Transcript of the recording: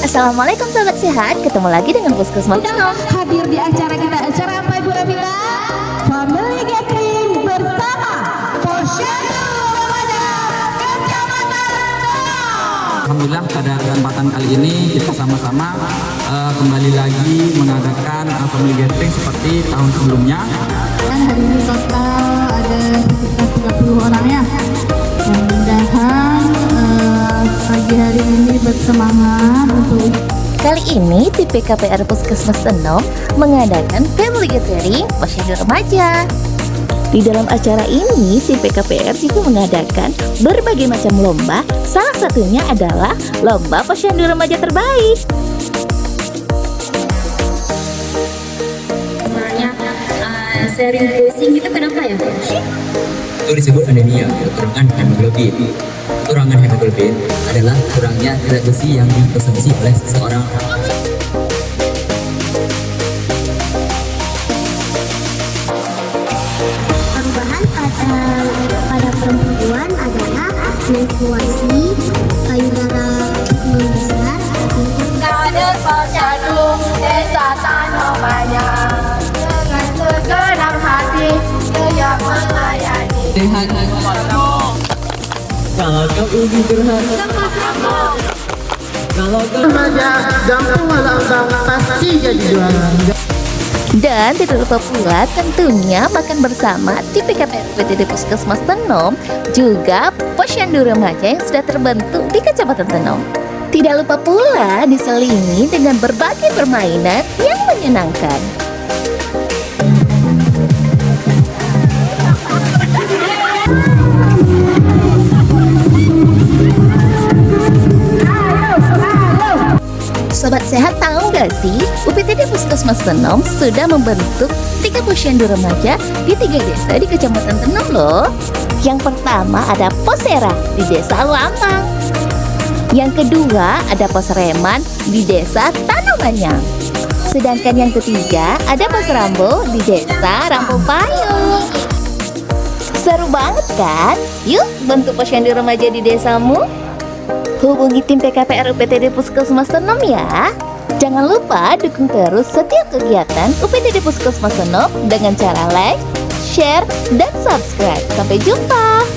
Assalamualaikum sahabat sehat, ketemu lagi dengan Puskesmas Tenom. Hadir di acara kita, acara apa Ibu Rafika? Family Gathering bersama Posyandu Remaja Kecamatan Tenom. Alhamdulillah pada kesempatan kali ini kita sama-sama kembali lagi mengadakan family gathering seperti tahun sebelumnya. Dan hari ini total ada sekitar 30 orang ya. Mudah-mudahan pagi hari ini bersemangat untuk Kali ini tim PKPR Puskesmas Tenom mengadakan Family Gathering Posyandu Remaja. Di dalam acara ini, tim PKPR juga mengadakan berbagai macam lomba. Salah satunya adalah Lomba Posyandu Remaja Terbaik. Misalnya sharing closing itu kenapa ya? Itu disebut anemia, kekurangan hemoglobin. Kekurangan hemoglobin adalah kurangnya zat besi yang dikonsumsi oleh seseorang. Perubahan pada perempuan adalah menstruasi, payudara membesar, Kader Posyandu Desa Tanomanya dengan segenap hati siap melayani. Sehat. Kalau kau ingin berharap, kalau kau Dan tidak lupa pula tentunya makan bersama tim PKPR UPTD Puskesmas Tenom, juga Posyandu Remaja yang sudah terbentuk di Kecamatan Tenom. Tidak lupa pula diselingi dengan berbagai permainan yang menyenangkan. Sobat sehat, tahu gak sih, UPTD Puskesmas Tenom sudah membentuk 3 posyandu remaja di 3 desa di Kecamatan Tenom loh. Yang pertama ada Posera di Desa Lambang. Yang kedua ada Posreman di Desa Tanomanyang. Sedangkan yang ketiga ada Pos Rambo di Desa Rampung Payung. Seru banget kan? Yuk bentuk posyandu remaja di desamu. Hubungi tim PKPR UPTD Puskesmas Tenom ya. Jangan lupa dukung terus setiap kegiatan UPTD Puskesmas Tenom dengan cara like, share, dan subscribe. Sampai jumpa.